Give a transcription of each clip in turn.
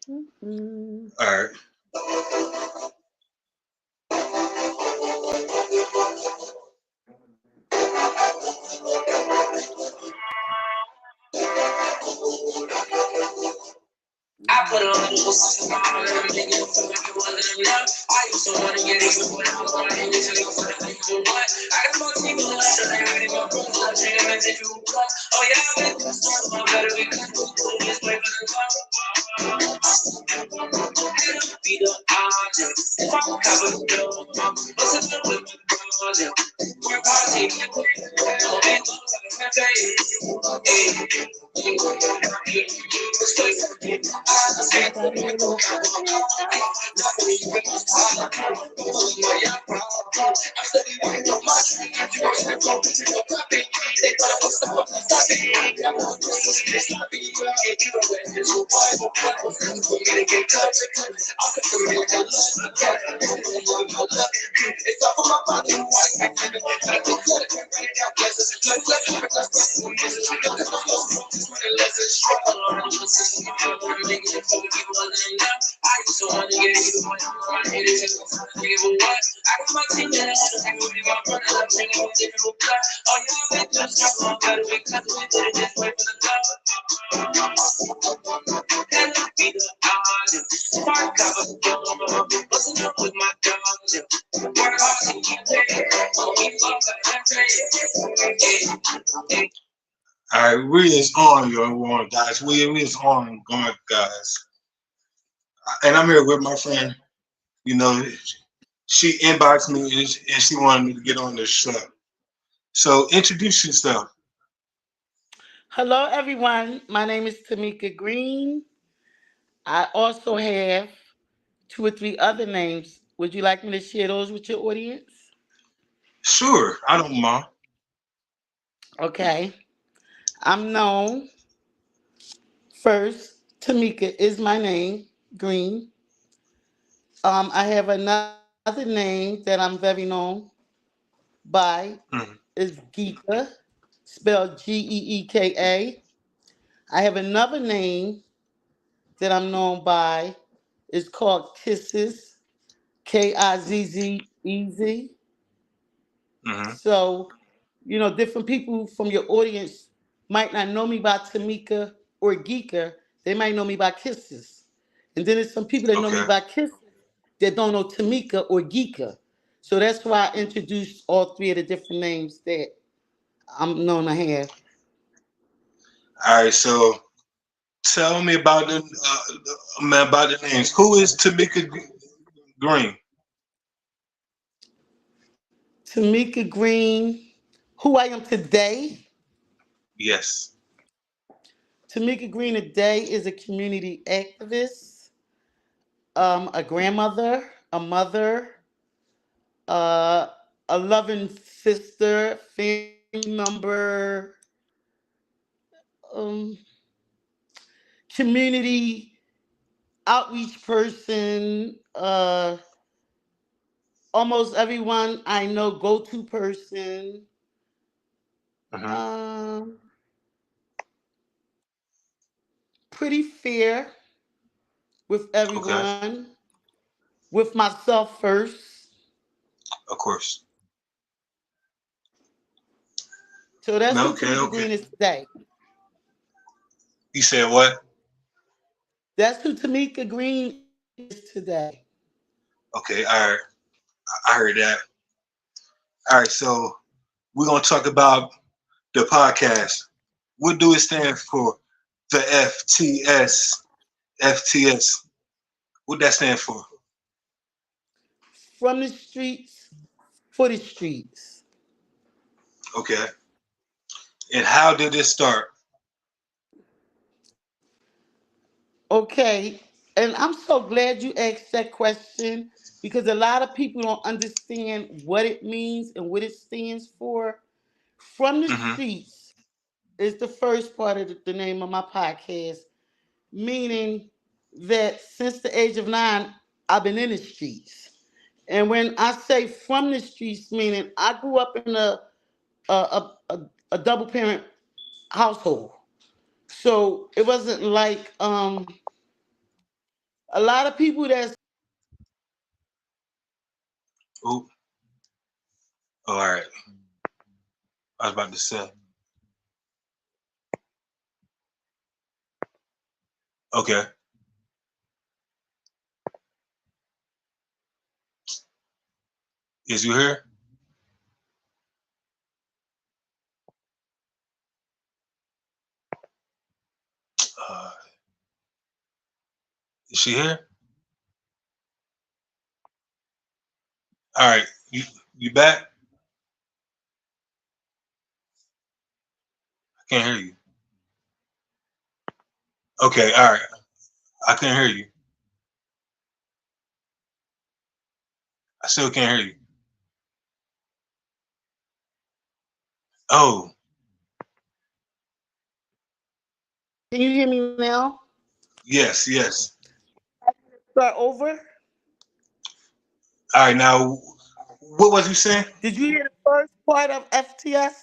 Mm-mm. All right. I put on a little something and I'm making it feel like it wasn't enough. I used to want to get even when I was on it until you started thinking what? I got my team on the left, and I got my brothers, I treat them as if it were blood. Oh yeah, I've been through storms, but better we could do this way for the club. Had to be the object. If I could cover the door, listen up with my project. Work hard, take it, don't be lost, I can't tell you. Everybody a little high. I used to want to get even when I'm on it, it's just what? I got my team that I with my brothers, I'm singing with different blood. Oh yeah, I've been through struggle, better we cut we did it this way for the club. Had to be the odds, spark cover, busting up with my dogs. Work hard to keep paying, oh we fuck like that. All right, we is on your one, guys. We is on going, guys. And I'm here with my friend. You know, she inboxed me and she wanted me to get on this show. So introduce yourself. Hello, everyone. My name is Tamika Green. I also have two or three other names. Would you like me to share those with your audience? Sure, I don't mind. Okay. I'm known first. Tamika is my name, Green. I have another name that I'm very known by Mhm. is Geeka, spelled Geeka. I have another name that I'm known by. It's called Kisses, Kizzez. Mhm. So, different people from your audience might not know me by Tamika or Geeka. They might know me by Kisses. And then there's some people that know me Okay. by Kisses that don't know Tamika or Geeka. So that's why I introduced all three of the different names that I'm known to have. All right. So tell me about about the names. Who is Tamika Green? Tamika Green, who I am today. Yes. Tamika Green today is a community activist, a grandmother, a mother, uh, a loving sister, family member, um, community outreach person, almost everyone I know go to person, Mhm. um, pretty fair with Okay. everyone, with myself first. Of course. So that's who Okay. Tamika Okay. Green is today. You said what? That's who Tamika Green is today. Okay. All right. I heard that. All right. So we're gonna talk about the podcast. What do it stand for? The FTS. FTS. What that stand for? From the streets for the streets. Okay. And how did it start? Okay. And I'm so glad you asked that question because a lot of people don't understand what it means and what it stands for. From the Hmm. streets is the first part of the name of my podcast, meaning that since the age of 9, I've been in the streets. And when I say from the streets, meaning I grew up in a double parent household. So it wasn't like A lot of people that's Oop. Oh, all right. I was about to say. Okay. Is you here? Uh, is she here? All right. You back? I can't hear you. Okay. All right. I can't hear you. I still can't hear you. Oh, can you hear me now? yes, yes. Start over. All right. Now, what was you saying? Did you hear the first part of FTS?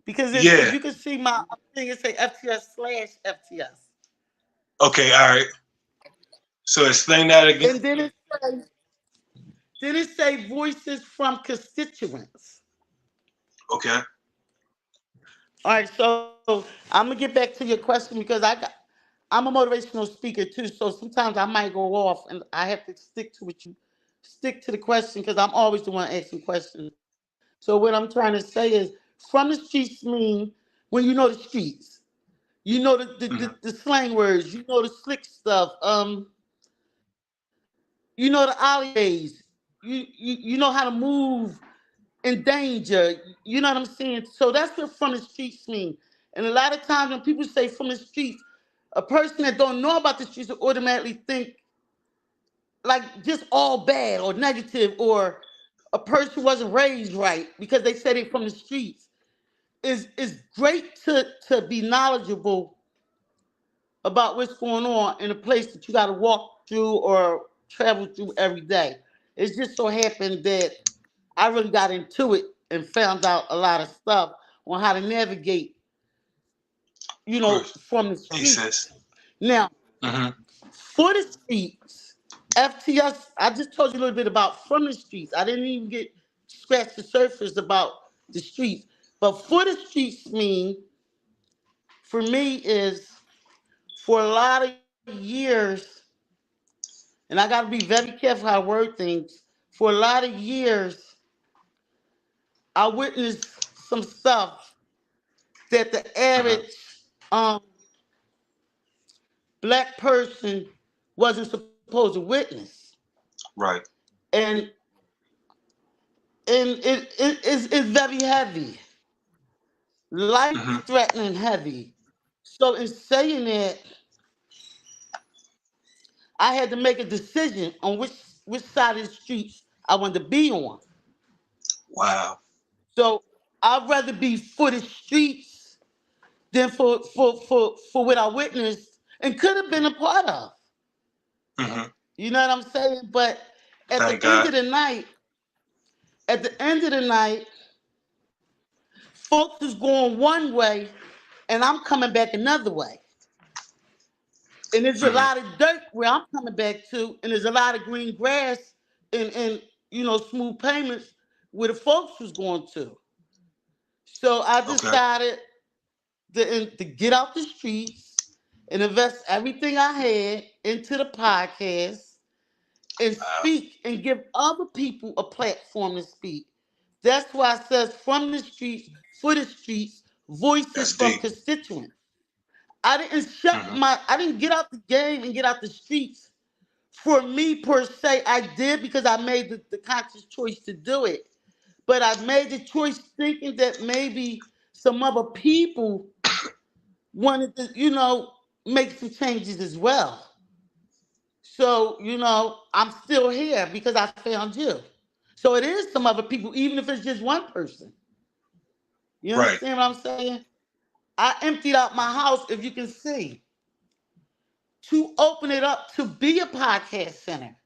Because if Yeah. you can see my thing, it say FTS slash FTS. Okay. All right. So explain that again. And then it say voices from constituents. Okay. All right, so I'm gonna get back to your question because I'm a motivational speaker too. So sometimes I might go off and I have to stick to the question because I'm always the one asking questions. So what I'm trying to say is from the streets mean when you know the streets. You know Hmm. the slang words, you know the slick stuff, you know the alleyways, you know how to move in danger. You know what I'm saying? So that's what from the streets mean. And a lot of times when people say from the streets, a person that don't know about the streets will automatically think like just all bad or negative, or a person who wasn't raised right because they said it from the streets. Is great to be knowledgeable about what's going on in a place that you got to walk through or travel through every day. It's just so happened that I really got into it and found out a lot of stuff on how to navigate, Of course. from the Hey, sis. streets. Now, Hmm. for the streets, FTS, I just told you a little bit about from the streets. I didn't even get scratch the surface about the streets. But for the streets mean, for me, is for a lot of years, and I got to be very careful how I word things. For a lot of years, I witnessed some stuff that the Hmm. average um, black person wasn't supposed to witness, Right. and it's very heavy, life Hmm. threatening heavy. So in saying that, I had to make a decision on which side of the streets I wanted to be on. Wow. So I'd rather be for the streets than for what I witnessed and could have been a part of. Hmm. You know what I'm saying? But at Thank the end God. of the night, at the end of the night, folks is going one way and I'm coming back another way. And there's a Hmm. lot of dirt where I'm coming back to, and there's a lot of green grass and smooth pavements where the folks was going to. So I Okay. decided to get out the streets and invest everything I had into the podcast and Wow. speak and give other people a platform to speak. That's why it says from the streets, for the streets, voices That's from deep. constituents. Hmm. I didn't get out the game and get out the streets for me per se. I did because I made the conscious choice to do it. But I made the choice thinking that maybe some other people wanted to, make some changes as well. So, I'm still here because I found you. So it is some other people, even if it's just one person. You Right. understand what I'm saying? I emptied out my house, if you can see, to open it up to be a podcast center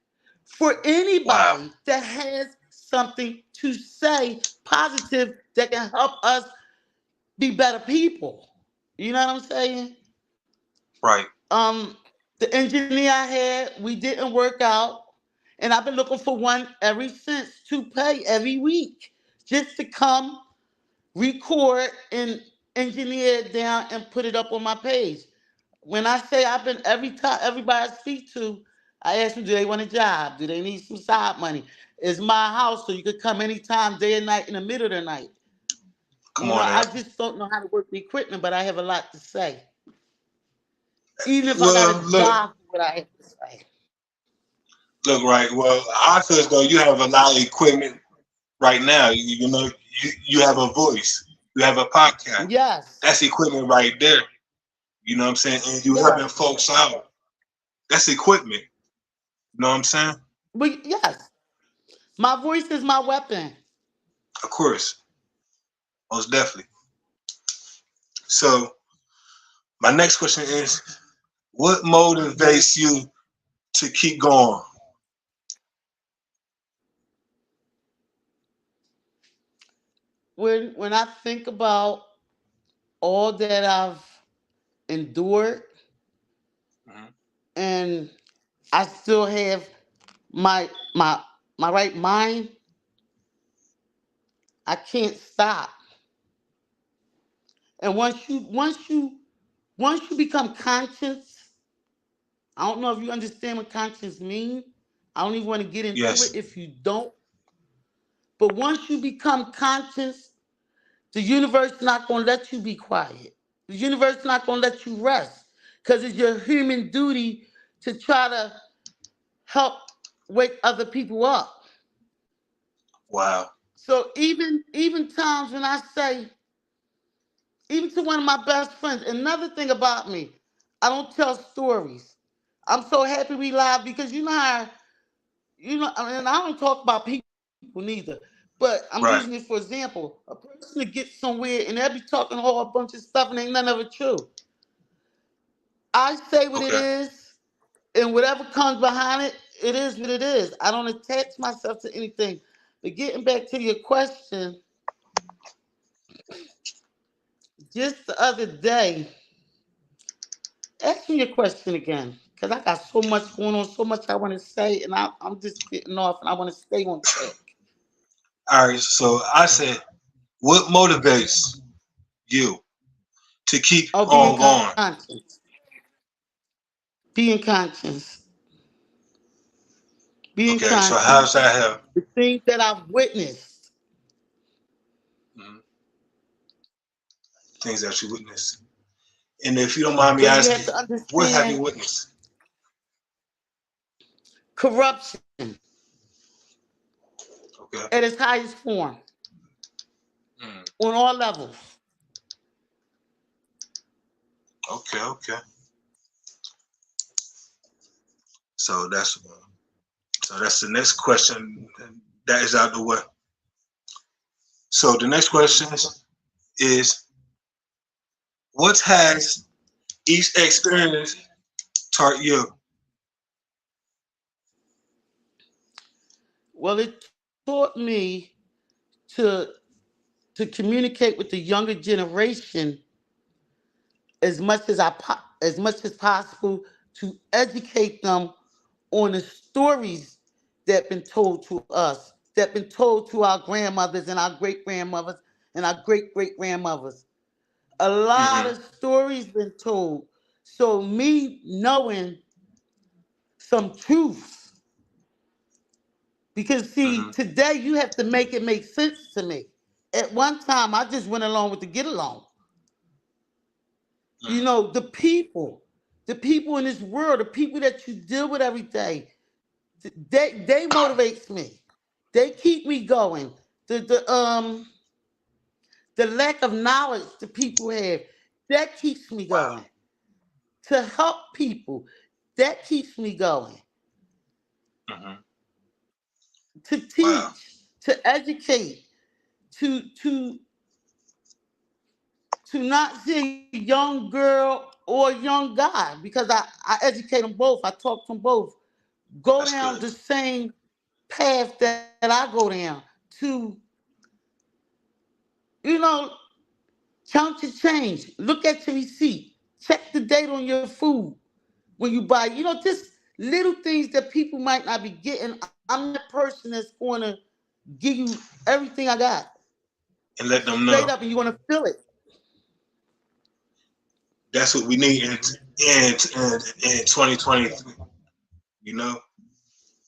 for Wow. anybody that has something to say positive that can help us be better people. You know what I'm saying? Right. Um, The engineer I had, we didn't work out. And I've been looking for one ever since to pay every week just to come record and engineer it down and put it up on my page. When I say I've been every time everybody I speak to, I ask them, do they want a job? Do they need some side money? It's my house, so you could come anytime, day and night, in the middle of the night. Come on now. I just don't know how to work the equipment, but I have a lot to say. Even if I Well, gotta look, die for what I have to say. look, right. Well, I feel as though you have a lot of equipment right now. You know, you have a voice. You have a podcast. Yes. That's equipment right there. You know what I'm saying? And you helping Yes. folks out. That's equipment. You know what I'm saying? But yes, my voice is my weapon. Of course. Most definitely. So my next question is, what motivates you to keep going? When I think about all that I've endured Mhm. and I still have my my my right mind, I can't stop. And once you become conscious, I don't know if you understand what conscious means. I don't even want to get into it Yes. if you don't. But once you become conscious, the universe not gonna let you be quiet. The universe not gonna let you rest. Because it's your human duty to try to help wake other people up. Wow. So even times when I say, even to one of my best friends, another thing about me, I don't tell stories. I'm so happy we live because you know how I mean, I don't talk about people neither. But I'm using it for Right. example. A person to get somewhere and they'll be talking a whole bunch of stuff and ain't none of it true. I say what it Okay. is, and whatever comes behind it, it is what it is. I don't attach myself to anything. But getting back to your question, just the other day, ask me your question again. Because I got so much going on, so much I want to say, and I'm just getting off and I want to stay on track. All right. So I said, what motivates you to keep Oh, being on going? conscious. Being conscious. Being Okay. So how's conscious. that help? The things that I've witnessed. Mhm. Things that you witnessed. And if you don't mind me So you have asking, to what have you understand witnessed? corruption Okay. at its highest form Mm. on all levels. Okay. Okay. So that's the next question that is out the way. So the next question is what has each experience taught you? Well, it taught me to to communicate with the younger generation as much as possible to educate them on the stories that been told to us, that been told to our grandmothers and our great grandmothers and our great great grandmothers. A lot Hmm. of stories been told. So me knowing some truths, because see, Hmm. today you have to make it make sense to me. At one time, I just went along with the get along. Mm. The people in this world, the people that you deal with every day, they motivates me. They keep me going. The lack of knowledge the people have, that keeps me Wow. going. To help people, that keeps me going. Hmm. To Wow. teach, to educate, to not see a young girl or a young guy, because I educate them both. I talk to them both. Go That's down good. the same path that I go down to, you know, count your change. Look at your receipt. Check the date on your food. when you buy, just little things that people might not be getting. I'm that person that's going to give you everything I got, and let them straight know. up, and you want to feel it. That's what we need in 2023. You know,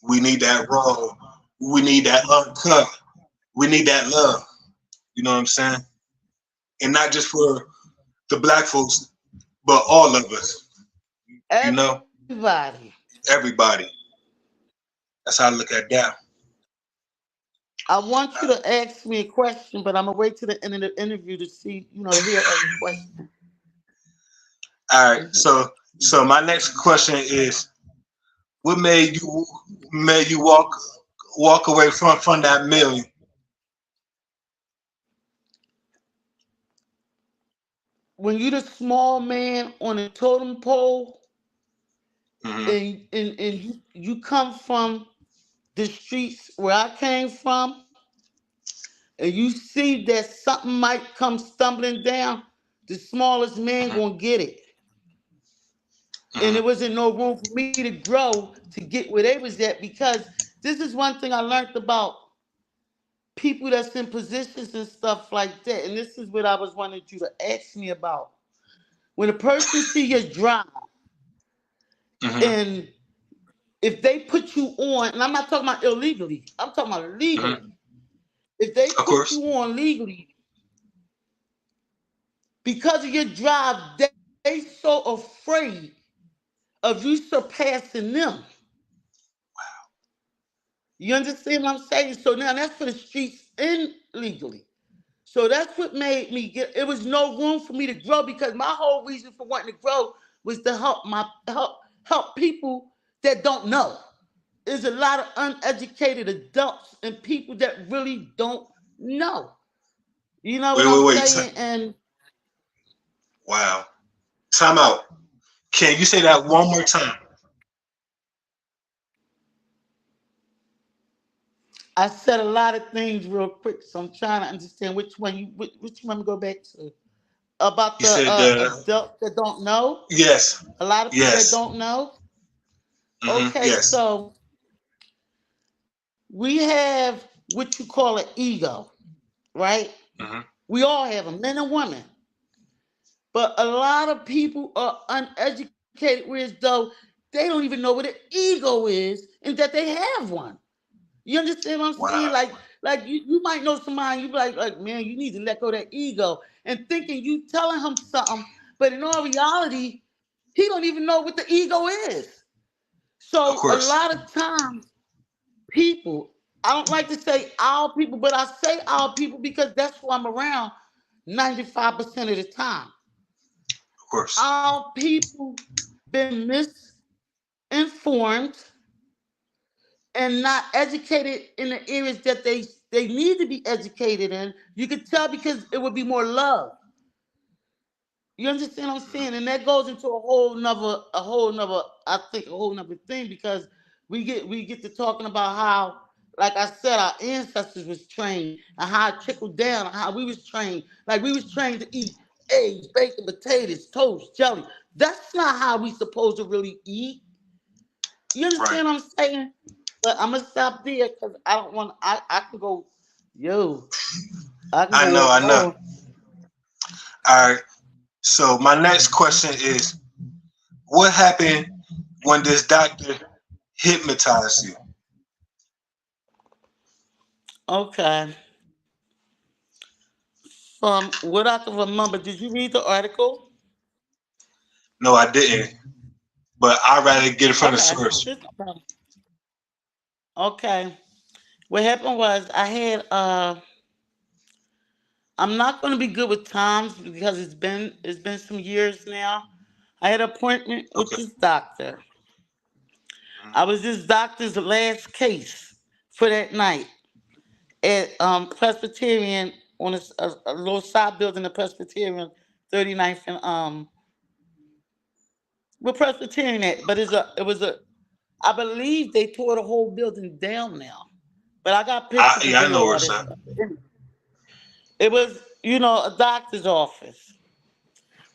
we need that raw. We need that uncut. We need that love. You know what I'm saying? And not just for the black folks, but all of us. You know, Everybody. everybody. That's how I look at that. I want you to ask me a question, but I'm gonna wait to the end of the interview to see, to hear every question. All right. Mhm. So my next question is, what made you walk away from that million? When you the small man on the totem pole, Hmm. and you come from the streets where I came from, and you see that something might come stumbling down, the smallest man Hmm. gonna get it. And Hmm. there wasn't no room for me to grow to get where they was at, because this is one thing I learned about people that's in positions and stuff like that. And this is what I was wanting you to ask me about. When a person see your drive, Hmm. and if they put you on, and I'm not talking about illegally, I'm talking about Hmm. legally. If they Of put course. you on legally because of your drive, they so afraid of you surpassing them. You understand what I'm saying? So now that's for the streets and legally. So that's what made me get. It was no room for me to grow, because my whole reason for wanting to grow was to help people that don't know. There's a lot of uneducated adults and people that really don't know. You know what Wait, I'm wait, wait. saying? And Wow. Time out. Can you say that one more time? I said a lot of things real quick, so I'm trying to understand which one we go back to. About You the said adults that don't know. yes, A lot of people that yes, don't know. Okay, yes. so we have what you call an ego, right? Hmm. We all have them, men and women. But a lot of people are uneducated, whereas though they don't even know what an ego is and that they have one. You understand what I'm saying? Wow. Like you might know somebody, you be like, man, you need to let go of that ego. And thinking you telling him something, but in all reality, he don't even know what the ego is. Of So a course. lot of times people, I don't like to say our people, but I say our people because that's who I'm around 95% of the time. Of course. Our people been misinformed and not educated in the areas that they need to be educated in. You could tell because it would be more love. You understand what I'm Hmm. saying? And that goes into I think a whole nother thing, because we get to talking about how, like I said, our ancestors was trained and how it trickled down and how we was trained. Like we was trained to eat eggs, bacon, potatoes, toast, jelly. That's not how we supposed to really eat. You Right. understand what I'm saying? But I'm gonna stop there because I don't want. I can go, yo. I can I go know. I know. on. All right. So my next question is, what happened when this doctor hypnotized you? Okay. From what I can remember, did you read the article? No, I didn't. But I'd rather get it from the Okay. source. There's no problem. Okay. What happened was I had I'm not gonna be good with times because it's been some years now. I had an appointment with Okay. this doctor. Mhm. I was this doctor's last case for that night at Presbyterian on a little side building of Presbyterian, 39th and we're Presbyterian at, but it was a I believe they tore the whole building down now. But I got pictures and Yeah, I know video where of it's this at. stuff. It was, a doctor's office.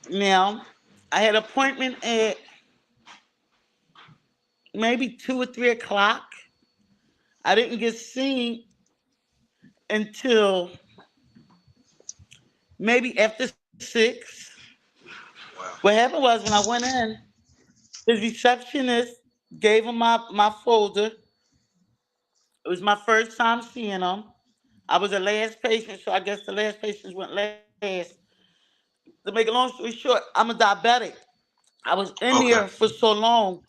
Now, I had an appointment at maybe 2 or 3 o'clock. I didn't get seen until maybe after 6. What Wow. happened was when I went in, the receptionist gave him my folder. It was my first time seeing him. I was the last patient, so I guess the last patients went last. To make a long story short, I'm a diabetic. I was in there Okay. for so long.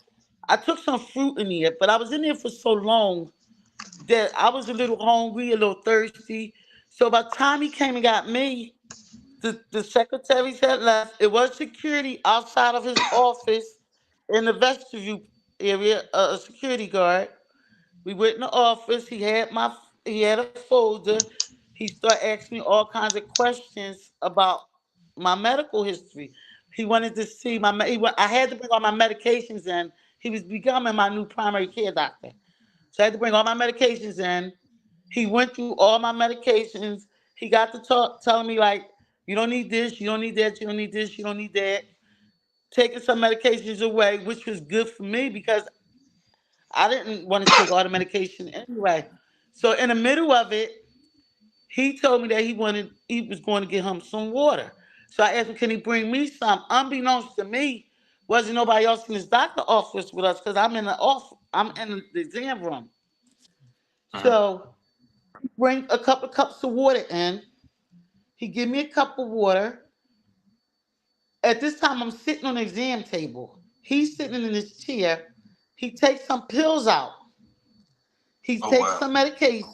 I took some fruit in there, but I was in there for so long that I was a little hungry, a little thirsty. So by the time he came and got me, the secretaries had left. It was security outside of his office in the vestibule area, a security guard. We went in the office. He had a folder. He started asking me all kinds of questions about my medical history. He wanted to see I had to bring all my medications in. He was becoming my new primary care doctor. So I had to bring all my medications in. He went through all my medications. He got to telling me like, you don't need this, you don't need that, you don't need this, you don't need that. Taking some medications away, which was good for me because I didn't want to take all the medication anyway. So in the middle of it, he told me that he was going to get him some water. So I asked him, can he bring me some? Unbeknownst to me, wasn't nobody else in his doctor office with us because I'm in the exam room. Mhm. So bring a couple of cups of water in. He give me a cup of water. At this time, I'm sitting on the exam table. He's sitting in his chair. He takes some pills out. He Oh takes wow. some medication.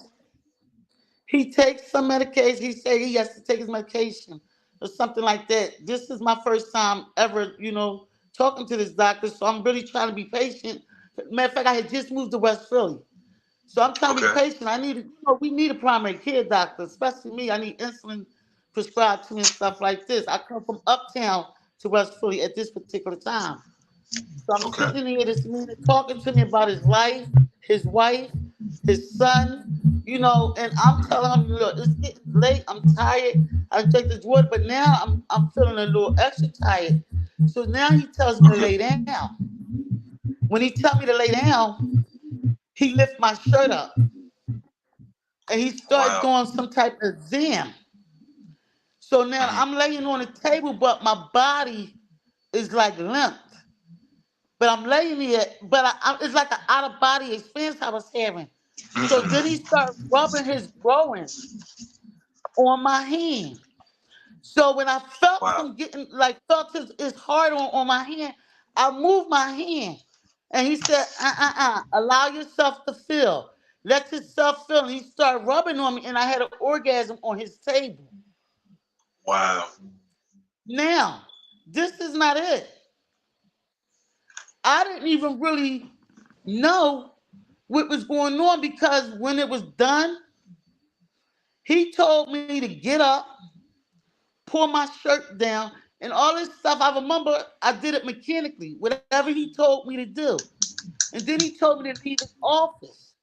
He takes some medication. He said he has to take his medication or something like that. This is my first time ever, talking to this doctor. So I'm really trying to be patient. Matter of fact, I had just moved to West Philly. So I'm trying to be Okay. patient. We need a primary care doctor, especially me. I need insulin prescribed to me and stuff like this. I come from uptown to West Philly at this particular time. So I'm Okay. sitting in here this minute talking to me about his life, his wife, his son, and I'm telling him, look, it's getting late. I'm tired. I take this water, but now I'm feeling a little extra tired. So now he tells me to lay Okay. down. When he tell me to lay down, he lift my shirt up and he started Wow. doing some type of exam. So now Mhm. I'm laying on the table, but my body is like limp. But I'm laying here, but it's like an out of body experience I was having. So then he Mhm. started rubbing his growing on my hand. So when I felt Wow. him getting felt his heart on my hand, I moved my hand. And he said, allow yourself to feel. Let yourself feel. And he started rubbing on me, and I had an orgasm on his table. Wow. Now, this is not it. I didn't even really know what was going on because when it was done, he told me to get up, pull my shirt down, and all this stuff. I remember I did it mechanically, whatever he told me to do. And then he told me to leave his office.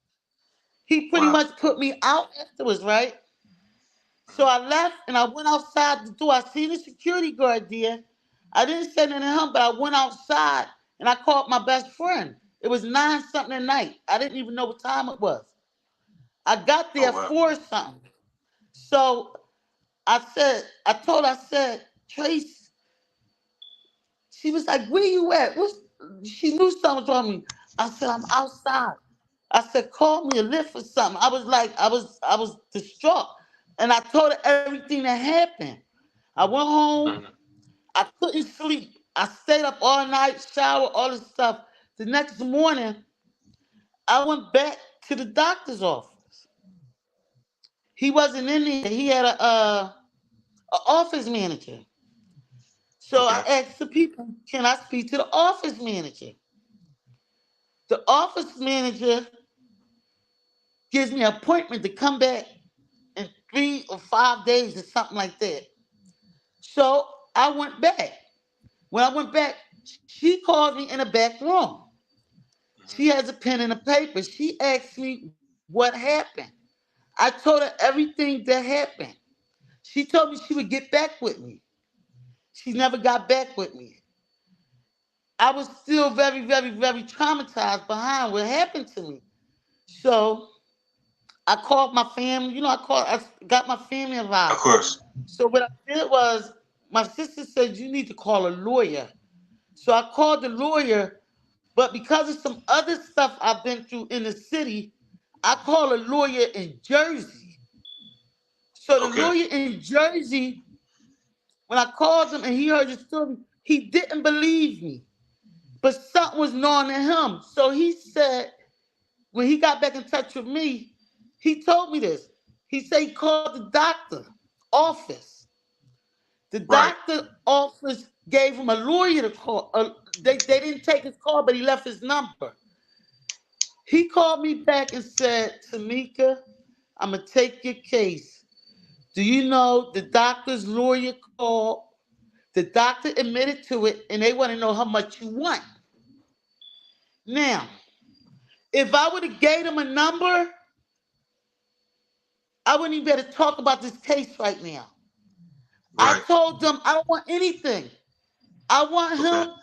He pretty Wow. much put me out afterwards, right? So I left and I went outside the door. I seen the security guard there. I didn't say anything to him, but I went outside and I called my best friend. It was 9 something at night. I didn't even know what time it was. I got Oh there wow. 4 something. So I said, Trace, she was like, where you at? She knew something was wrong with me. I said, I'm outside. I said, call me a lift or something. I was distraught. And I told her everything that happened. I went home. Mhm. I couldn't sleep. I stayed up all night, shower, all this stuff. The next morning, I went back to the doctor's office. He wasn't in there. He had a office manager. So I Okay. asked the people, can I speak to the office manager? The office manager gives me an appointment to come back in 3 or 5 days or something like that. So I went back. When I went back, she called me in the back room. She Mhm. has a pen and a paper. She asked me what happened. I told her everything that happened. She told me she would get back with me. She never got back with me. I was still very, very, very traumatized behind what happened to me. So I called my family. I got my family Of involved. course. So what I did was, my sister said you need to call a lawyer. So I called the lawyer, but because of some other stuff I've been through in the city, I called a lawyer in Jersey. So the Okay. lawyer in Jersey, when I called him and he heard the story, he didn't believe me. But something was gnawing at him. So he said, when he got back in touch with me, he told me this. He said he called the doctor office. The Right. doctor office gave him a lawyer to call. They didn't take his call, but he left his number. He called me back and said, Tamika, I'm going to take your case. Do you know the doctor's lawyer called? The doctor admitted to it, and they want to know how much you want. Now, if I would have gave them a number, I wouldn't even be able to talk about this case right now. I Right. told them I don't want anything. I want Okay. him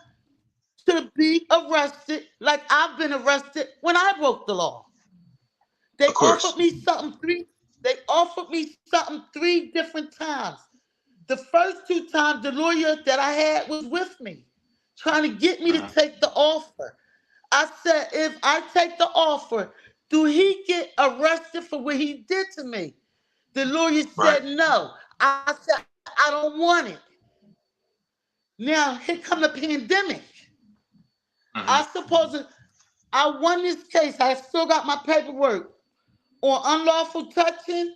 to be arrested like I've been arrested when I broke the law. Of They offered course. me something three. They offered me something three different times. The first two times, the lawyer that I had was with me, trying to get me to Mhm. take the offer. I said, if I take the offer, do he get arrested for what he did to me? The lawyer Right. said no. I said, I don't want it. Now, here come the pandemic. I Hmm. suppose I won this case. I still got my paperwork on unlawful touching,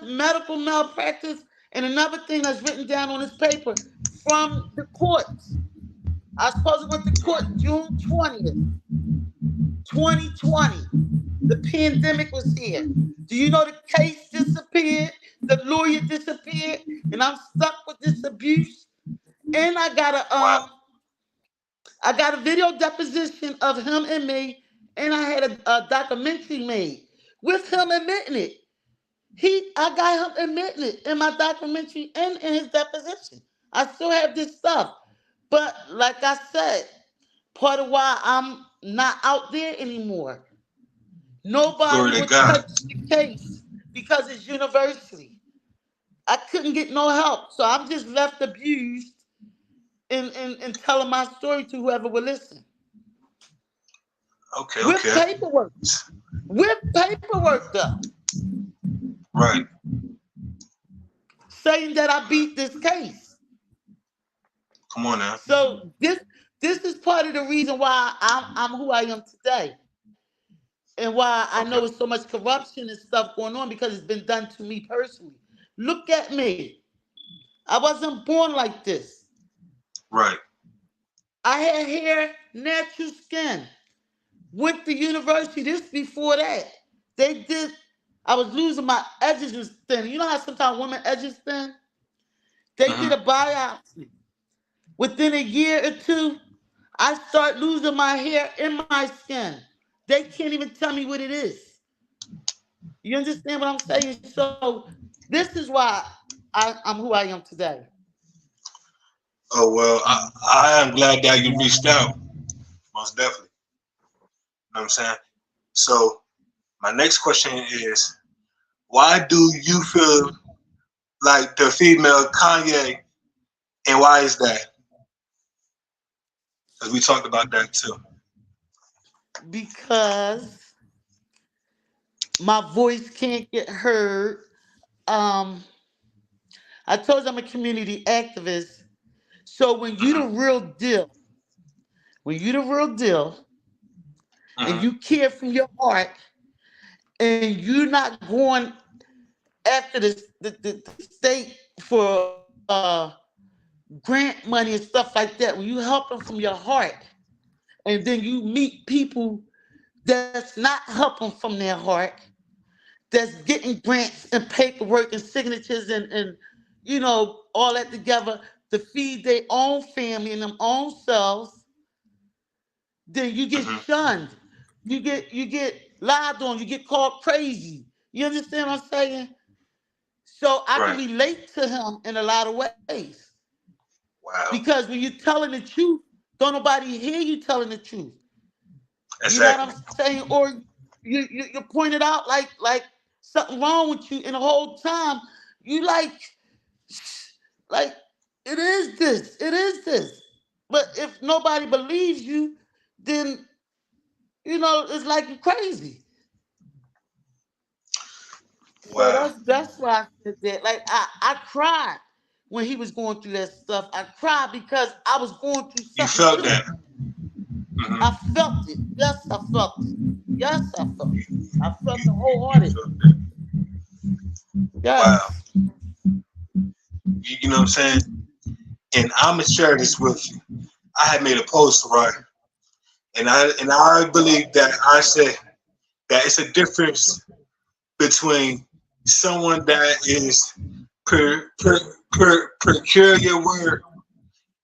medical malpractice, and another thing that's written down on this paper from the courts. I supposed to went to court June 20th, 2020. The pandemic was here. Do you know the case disappeared? The lawyer disappeared, and I'm stuck with this abuse. And Wow. I got a video deposition of him and me, and I had a documentary made with him admitting it. I got him admitting it in my documentary and in his deposition. I still have this stuff, but like I said, part of why I'm not out there anymore. Glory Nobody to would God. touch the case because it's university. I couldn't get no help, so I'm just left abused and telling my story to whoever will listen Okay. with Okay. paperwork. With paperwork, though, Right. saying that I beat this case. Come on now. So this is part of the reason why I'm who I am today, and why I know Okay. it's so much corruption and stuff going on because it's been done to me personally. Look at me. I wasn't born like this. Right. I had hair, natural skin. Went to university. This before that. They did. I was losing my edges was thin. You know how sometimes women edges thin? They did Hmm. a biopsy. Within a year or two, I start losing my hair in my skin. They can't even tell me what it is. You understand what I'm saying? So this is why I'm who I am today. Oh well, I am glad that you reached out. Most definitely. You know what I'm saying? So my next question is, why do you feel like the female Kanye, and why is that? Because we talked about that too. Because my voice can't get heard. Um, I told you I'm a community activist. So Hmm. when you the real deal, and Hmm. you care from your heart, and you're not going after the state for grant money and stuff like that, when you help them from your heart, and then you meet people that's not helping from their heart, that's getting grants and paperwork and signatures and all that together to feed their own family and them own selves, then you get Hmm. shunned. You get lied on, you get called crazy. You understand what I'm saying? So I can Right. relate to him in a lot of ways. Wow. Because when you're telling the truth, don't nobody hear you telling the truth. You know what I'm Exactly. saying? Or you pointed out like something wrong with you, and the whole time you like it is this, it is this. But if nobody believes you, then it's like you're crazy. So Wow. that's why I said that. Like I cried when he was going through that stuff. I cried because I was going through You something felt too. that. I Hmm. felt it. Yes, I felt it. Yes, I felt You, it. I felt it you wholeheartedly. felt that. Wow. Yes. You know what I'm saying? And I'm gonna share this with you. I had made a post, right? And I believe that I said that it's a difference between someone that is peculiar word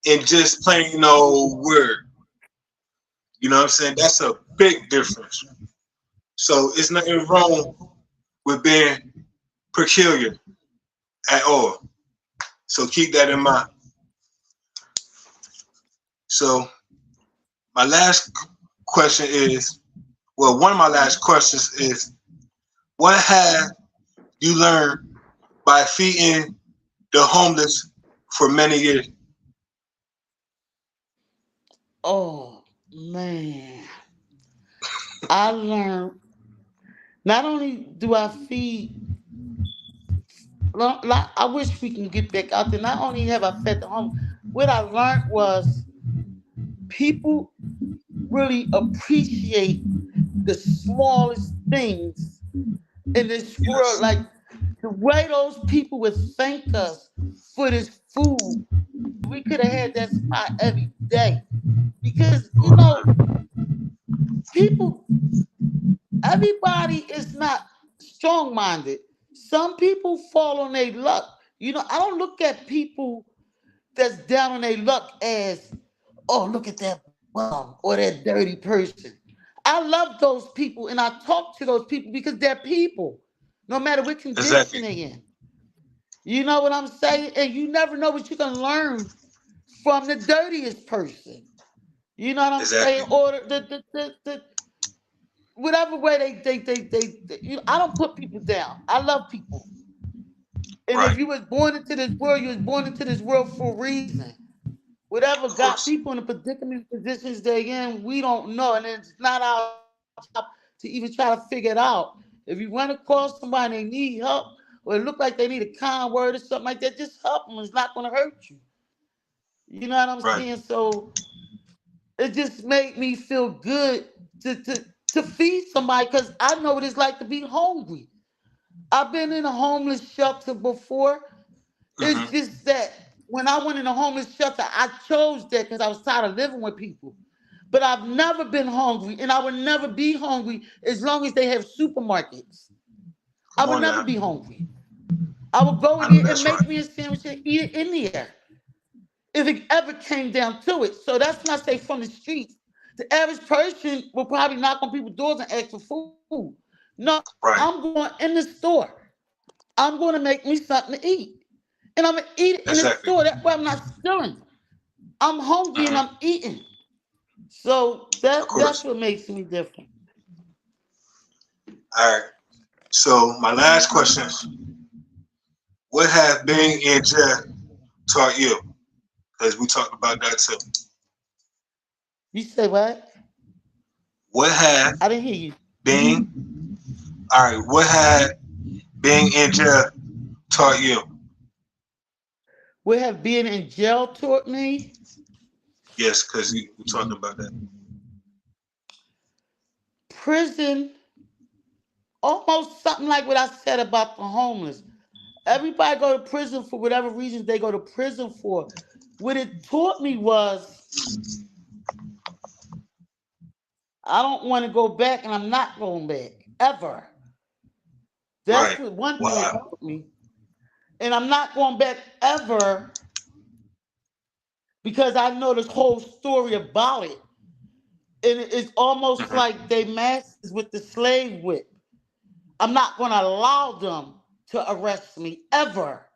and just plain old word. You know what I'm saying? That's a big difference. So it's nothing wrong with being peculiar at all. So keep that in mind. So my last question is, well, one of my last questions is, what have you learned by feeding the homeless for many years? Oh man. I learned not only do I feed I wish we can get back out there. Not only have I fed the home, what I learned was people really appreciate the smallest things in this world. Yes, Like the way those people would thank us for this food. We could have had that spot every day. Because, people, everybody is not strong minded. Some people fall on their luck. I don't look at people that's down on their luck as, oh, look at that bum or that dirty person. I love those people and I talk to those people because they're people, no matter what condition exactly, they're in. You know what I'm saying? And you never know what you're gonna learn from the dirtiest person. You know what I'm saying? exactly. Or the whatever way I don't put people down. I love people. And if Right, you was born into this world, you was born into this world for a reason. Whatever of got course. people in the predicament positions they're in, we don't know. And it's not our job to even try to figure it out. If you run across somebody and they need help, or it look like they need a kind word or something like that, just help them. It's not going to hurt you. You know what I'm Right. saying? So it just made me feel good to feed somebody because I know what it's like to be hungry. I've been in a homeless shelter before. It's Hmm. just that when I went in a homeless shelter, I chose that because I was tired of living with people. But I've never been hungry, and I would never be hungry as long as they have supermarkets. I Come would on never now. be hungry. I would go I in know there and that's right. make me a sandwich and eat it in there if it ever came down to it. So that's when I say from the streets. The average person will probably knock on people's doors and ask for food. No, I'm Right. going in the store. I'm going to make me something to eat. And I'm going to eat it in the Exactly. store. That way I'm not stealing. I'm hungry and Hmm. I'm eating. So Of that's course. what makes me different. All right. So my last question is, what have being in jail taught you? Because we talked about that too. You say what? What have I didn't hear you. being all right? What have being in jail taught you? What have being in jail taught me? Yes, because we talked about that. Prison, almost something like what I said about the homeless. Everybody go to prison for whatever reasons they go to prison for. What it taught me was I don't want to go back and I'm not going back ever. That's Right. what one thing it Wow. taught me. And I'm not going back ever because I know this whole story about it. And it's almost Hmm. like they masters with the slave whip. I'm not going to allow them to arrest me ever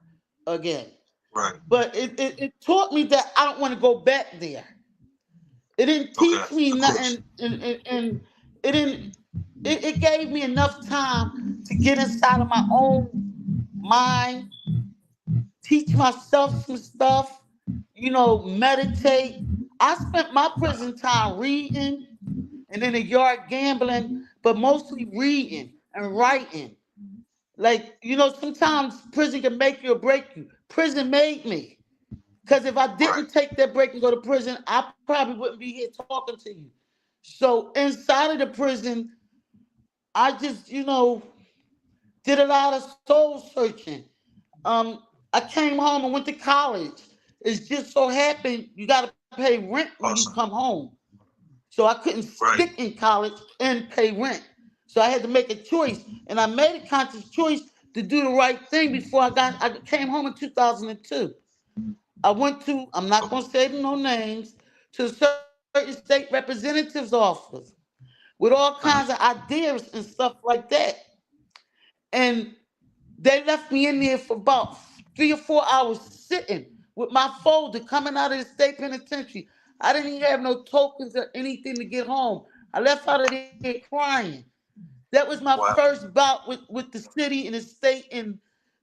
again. Right. But it taught me that I don't want to go back there. It didn't Okay. teach me Of course. nothing, and it didn't. It gave me enough time to get inside of my own mind, teach myself some stuff, meditate. I spent my prison time reading and in the yard gambling, but mostly reading and writing. Like, sometimes prison can make you or break you. Prison made me. Because if I Right. didn't take that break and go to prison, I probably wouldn't be here talking to you. So inside of the prison, I just, did a lot of soul searching. Um, I came home and went to college. It's just so happened you got to pay rent when you come Awesome. home. So I couldn't Right. stick in college and pay rent. So I had to make a choice, and I made a conscious choice to do the right thing before I came home in 2002. I went to, I'm not Okay. gonna say no names, to a certain state representative's office with all kinds of Mhm. ideas and stuff like that. And they left me in there for about 3 or 4 hours sitting with my folder coming out of the state penitentiary. I didn't even have no tokens or anything to get home. I left out of there crying. That was my Wow. first bout with the city and the state and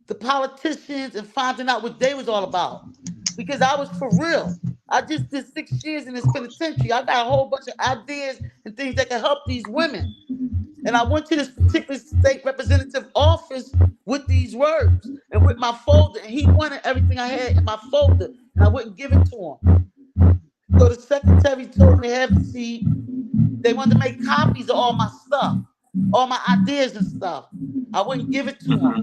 the politicians and finding out what they was all about. Because I was for real. I just did 6 years in this Of course. penitentiary. I got a whole bunch of ideas and things that can help these women. And I went to this particular state representative office with these words and with my folder. And he wanted everything I had in my folder, and I wouldn't give it to him. So the secretary told me to have a seat. They wanted to make copies of all my stuff, all my ideas and stuff. I wouldn't give it to them. Hmm.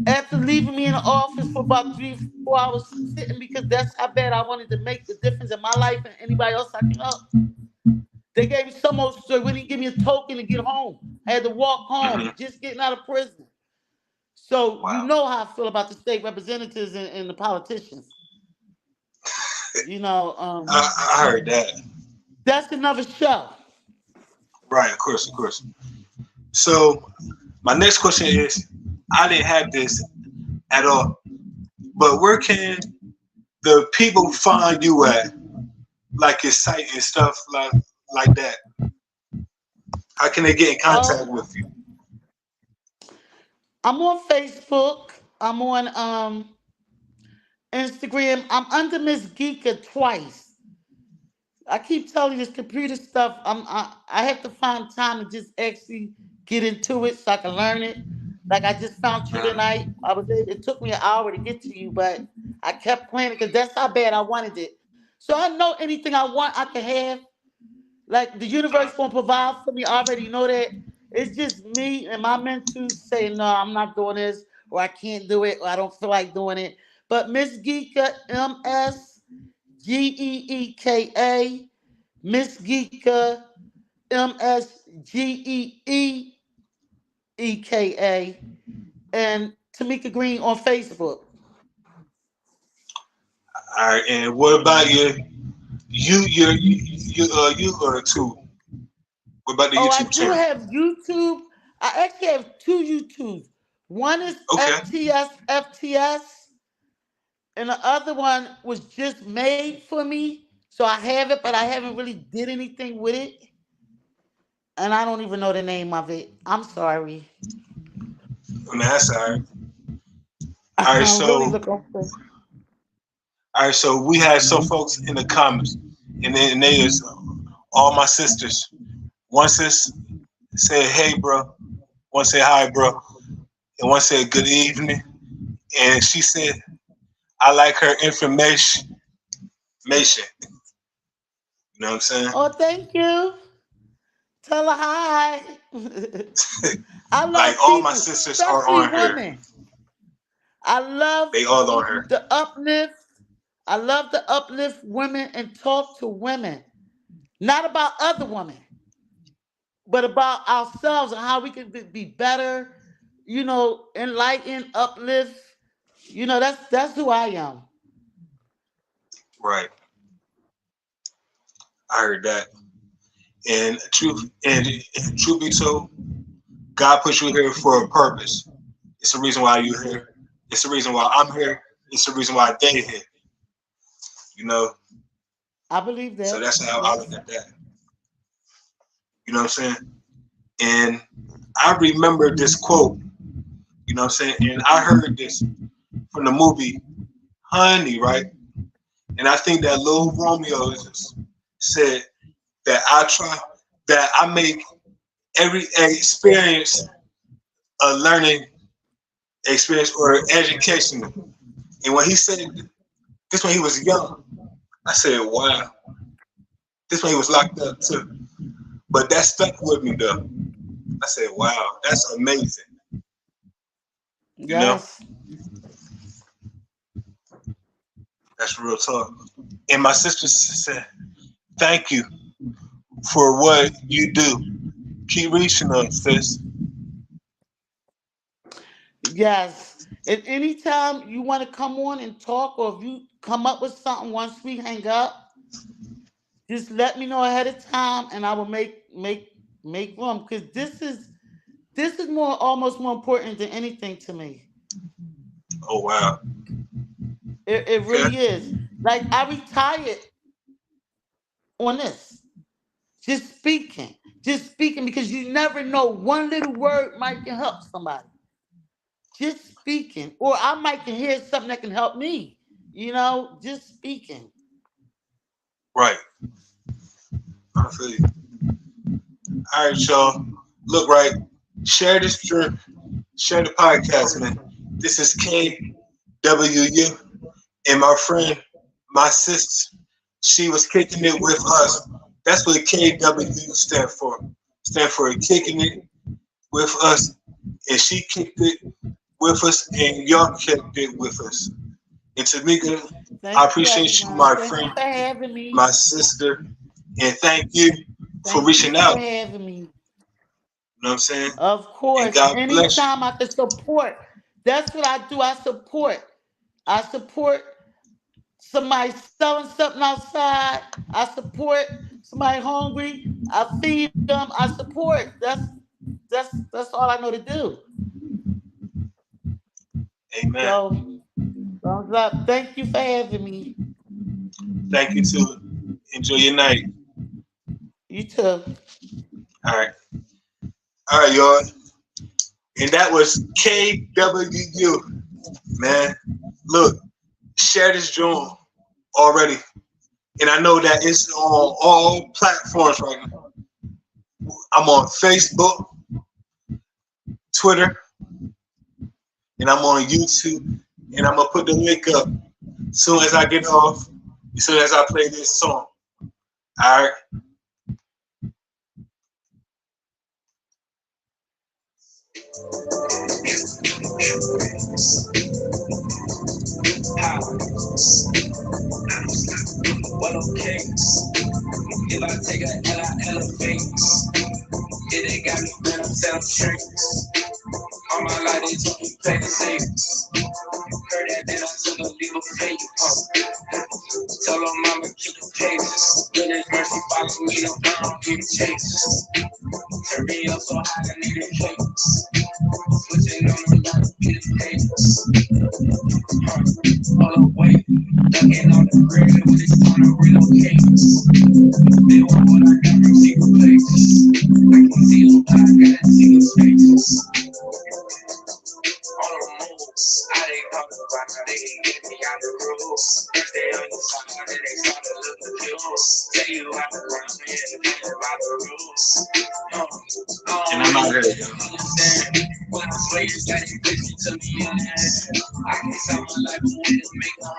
After leaving me in the office for about 3 or 4 hours sitting because that's how bad I wanted to make the difference in my life and anybody else I can help. They gave me some old story. Wouldn't even give me a token to get home. I had to walk home, Hmm. just getting out of prison. So you Wow. know how I feel about the state representatives and the politicians. You know, um, I heard that. that's another show. Right. Of course. Of course. So my next question is, I didn't have this at all, but where can the people find you at? Like your site and stuff like that. How can they get in contact Well, with you? I'm on Facebook. I'm on Instagram. I'm under Miss Geeka twice. I keep telling you this computer stuff. I have to find time to just actually get into it so I can learn it. Like I just found you Mhm. tonight. It took me an hour to get to you, but I kept playing it because that's how bad I wanted it. So I know anything I want, I can have. Like the universe Mhm. won't provide for me. I already know that. It's just me and my mental saying, no, I'm not doing this, or I can't do it, or I don't feel like doing it. But Miss Geeka, MSGEEKA, Miss Geeka, MSGEEEKA, and Tamika Green on Facebook. All right, and what about you too? What about the Oh, I YouTube do channel? have YouTube. I actually have two YouTubes. One is Okay. FTS, and the other one was just made for me. So I have it, but I haven't really did anything with it, and I don't even know the name of it. I'm sorry. On that side. All right, I'm really so looking for. we had some folks in the comments, and they is all my sisters. One sis said, "Hey, bro." One said, "Hi, bro," and one said, "Good evening." And she said, "I like her information." Information. You know what I'm saying? Oh, thank you. Tell her hi. I Like love all my people, sisters are especially on her. women. I love They all on her. the uplift. I love to uplift women and talk to women, not about other women, but about ourselves and how we can be better. Enlighten, uplift. That's who I am. Right. I heard that. And truth be told, God put you here for a purpose. It's the reason why you're here. It's the reason why I'm here. It's the reason why they here. You know, I believe so that. that's how I look Yes. at that. You know what I'm saying? And I remember this quote. You know what I'm saying? And I heard this from the movie Honey, right? And I think that Lil Romeo said that I make every experience a learning experience or educational. And when he said this when he was young, I said, wow, this when he was locked up too. But that stuck with me though. I said, wow, that's amazing. You know, Yes. that's real talk. And my sister said, thank you for what you do. Keep reaching us, sis. Yes. And anytime you want to come on and talk, or if you come up with something once we hang up, just let me know ahead of time, and I will make room. Because this is more almost more important than anything to me. Oh wow. It Okay. really is. Like I retired on this. Just speaking, because you never know. One little word might can help somebody. Just speaking, or I might can hear something that can help me. Just speaking. Right. I feel you. All right, y'all. Look, right. Share this drink. Share the podcast, man. This is K.W.U. And my friend, my sister, she was kicking it with us. That's what K.W.U stand for. Stand for kicking it with us. And she kicked it with us, and y'all kicked it with us. And Tamika, I Thank you, appreciate you, everyone. my Thank you friend, for having my me. sister, and thank you for Thank you reaching for out. You having me. know what I'm saying? Of And course, God bless you. anytime I can support, that's what I do. I support. I support somebody selling something outside. I support somebody hungry. I feed them. I support. That's all I know to do. Amen. So thumbs up. Thank you for having me. Thank you too. Enjoy your night. You too. All right. All right, y'all. And that was K.W.U. Man, look, share this joint already. And I know that it's on all platforms right now. I'm on Facebook, Twitter, and I'm on YouTube. And I'm gonna put the link up as soon as I get off, as soon as I play this song. All right. Well, okay. If I take a L, I elevate. It ain't got me when I'm selling shrinks. All my life they told me play the safe. Heard that then I took a leap of faith. Tell her mama keep the pages. Goodness mercy follow me, no I don't need chase. Turn me up so high I need a cake. Switching on the line, get it paid. Hold up, wait. Ducking on the grid with this on a relocate. They want what I got from secret places. I can see them, but I gotta see the spaces. On the move, I didn't come to find out they can get me out the rules. If they on your side, then they start to look at you. Say you have to run me and think about the rules. And I'm out here, y'all. Understand when I play this, that you bitch to me in the head. I can sell my life away to make 100.